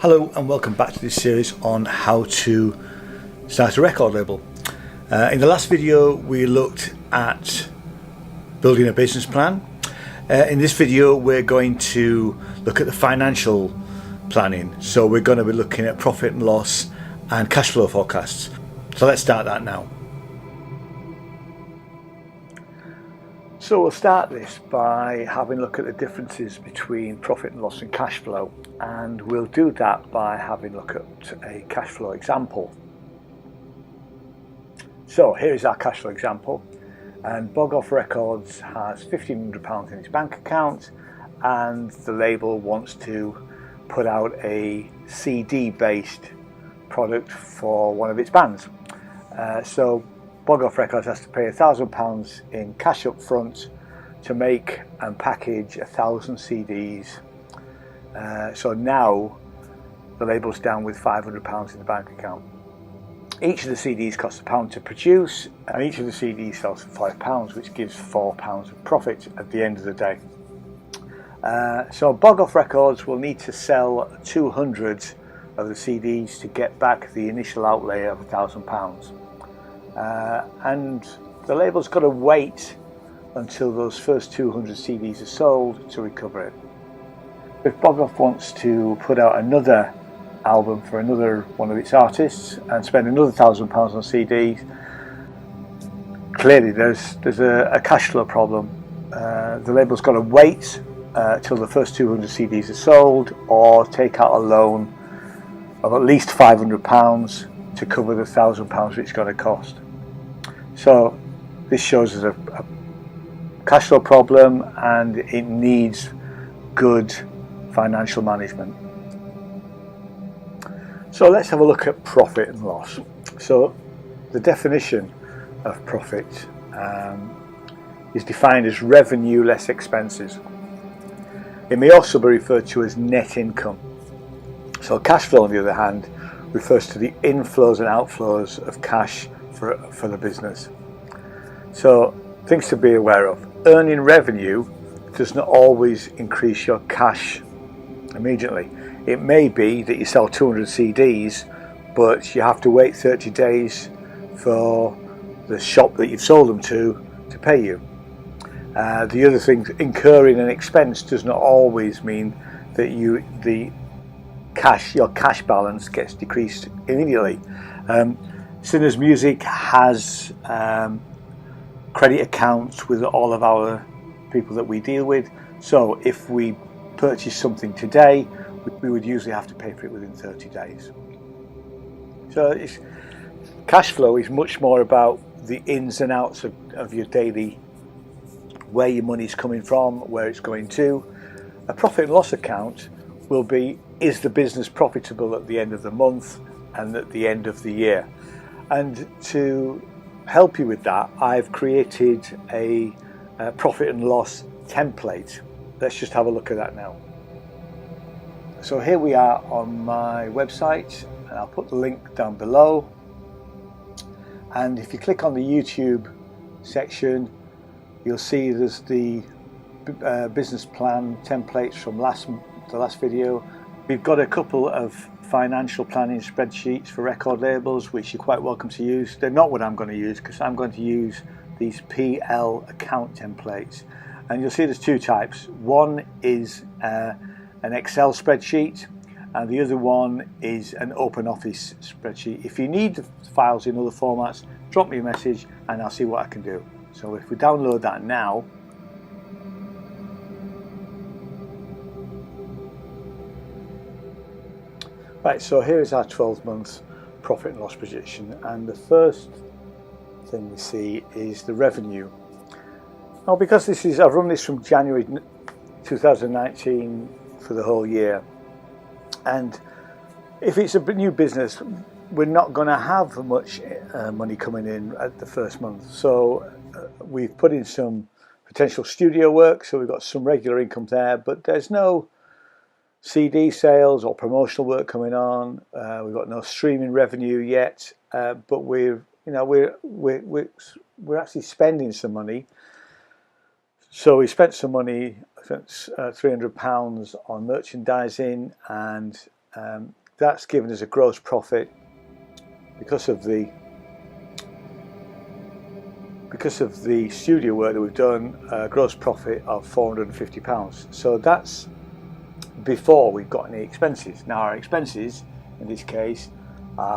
Hello and welcome back to this series on how to start a record label. In the last video we looked at building a business plan. In this video we're going to look at the financial planning. So we're going to be looking at profit and loss and cash flow forecasts. So let's start that now. So we'll start this by having a look at the differences between profit and loss and cash flow, and we'll do that by having a look at a cash flow example. So here is our cash flow example, and Bog Off Records has £1,500 in its bank account, and the label wants to put out a CD based product for one of its bands. So Bog Off Records has to pay £1,000 in cash up front to make and package 1,000 CDs. So now the label's down with £500 in the bank account. Each of the CDs costs £1 to produce, and each of the CDs sells for £5, which gives £4 of profit at the end of the day. So Bog Off Records will need to sell 200 of the CDs to get back the initial outlay of £1,000. And the label's got to wait until those first 200 CDs are sold to recover it. If Bog Off wants to put out another album for another one of its artists and spend another £1,000 on CDs, clearly there's a cash flow problem. The label's got to wait till the first 200 CDs are sold, or take out a loan of at least £500 to cover the £1,000 it's going to cost. So this shows us a cash flow problem, and it needs good financial management. So let's have a look at profit and loss. So the definition of profit is defined as revenue less expenses. It may also be referred to as net income. So cash flow, on the other hand, refers to the inflows and outflows of cash for the business. So things to be aware of: earning revenue does not always increase your cash immediately. It may be that you sell 200 CDs, but you have to wait 30 days for the shop that you've sold them to pay you. The other thing, incurring an expense does not always mean that your cash balance gets decreased immediately. Sinners Music has credit accounts with all of our people that we deal with. So if we purchase something today, we would usually have to pay for it within 30 days. So cash flow is much more about the ins and outs of your daily, where your money's coming from, where it's going to. A profit and loss account will be, is the business profitable at the end of the month and at the end of the year? And to help you with that, I've created a profit and loss template. Let's just have a look at that now. So here we are on my website, and I'll put the link down below. And if you click on the YouTube section, you'll see there's the business plan templates from the last video. We've got a couple of financial planning spreadsheets for record labels, which you're quite welcome to use. They're not what I'm going to use, because I'm going to use these PL account templates. And you'll see there's two types. One is an Excel spreadsheet, and the other one is an open office spreadsheet. If you need the files in other formats, drop me a message and I'll see what I can do. So if we download that now, right, so here is our 12-month profit and loss projection, and the first thing we see is the revenue. Now, because I've run this from January 2019 for the whole year, and if it's a new business, we're not going to have much money coming in at the first month. So we've put in some potential studio work, so we've got some regular income there, but there's no CD sales or promotional work coming on. We've got no streaming revenue yet, but we're actually spending some money. So we spent some money, £300 on merchandising and That's given us a gross profit because of the studio work that we've done, a gross profit of £450. So that's before we've got any expenses. Now our expenses in this case,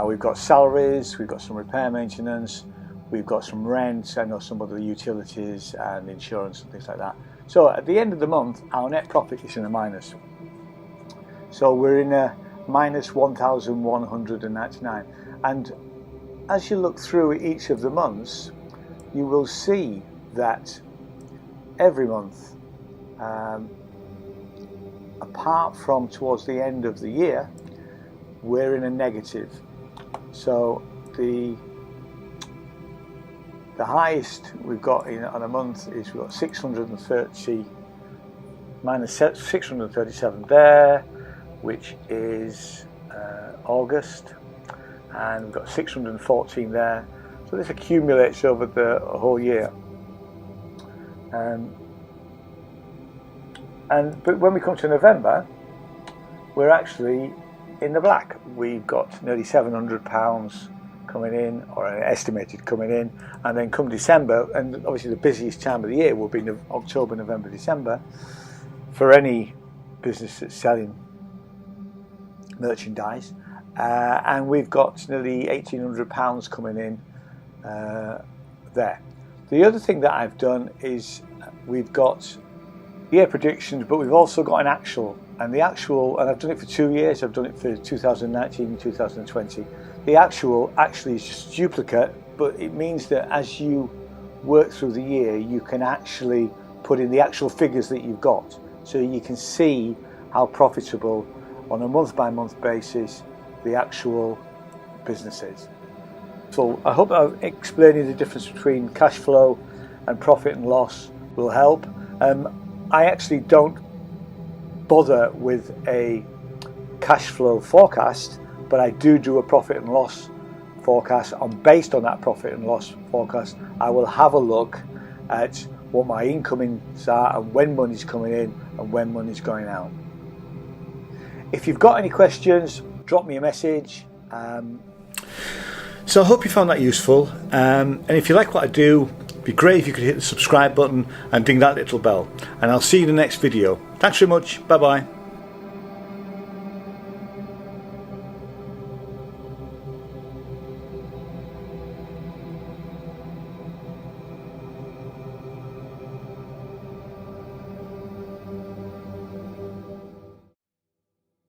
we've got salaries, we've got some repair maintenance, we've got some rent, I know some other utilities and insurance and things like that. So at the end of the month, our net profit is in a minus. So we're in a minus 1,199. And as you look through each of the months, you will see that every month, apart from towards the end of the year, we're in a negative. So the highest we've got on a month is we've got 630 minus 637 there, which is August, and we've got 614 there. So this accumulates over the whole year. But when we come to November, we're actually in the black. We've got nearly £700 coming in, or estimated coming in, and then come December, and obviously the busiest time of the year will be October, November, December for any business that's selling merchandise, and we've got nearly £1,800 coming in there. The other thing that I've done is we've got year predictions, but we've also got an actual, and I've done it for 2 years. I've done it for 2019 and 2020. The actual actually is just duplicate, but it means that as you work through the year, you can actually put in the actual figures that you've got, so you can see how profitable on a month-by-month basis the actual business is. So I hope I've explained the difference between cash flow and profit and loss will help. I actually don't bother with a cash flow forecast, but I do a profit and loss forecast, and based on that profit and loss forecast, I will have a look at what my incomings are and when money's coming in and when money's going out. If you've got any questions, drop me a message. So I hope you found that useful, and if you like what I do, it'd be great if you could hit the subscribe button and ding that little bell, and I'll see you in the next video. Thanks very much. Bye bye.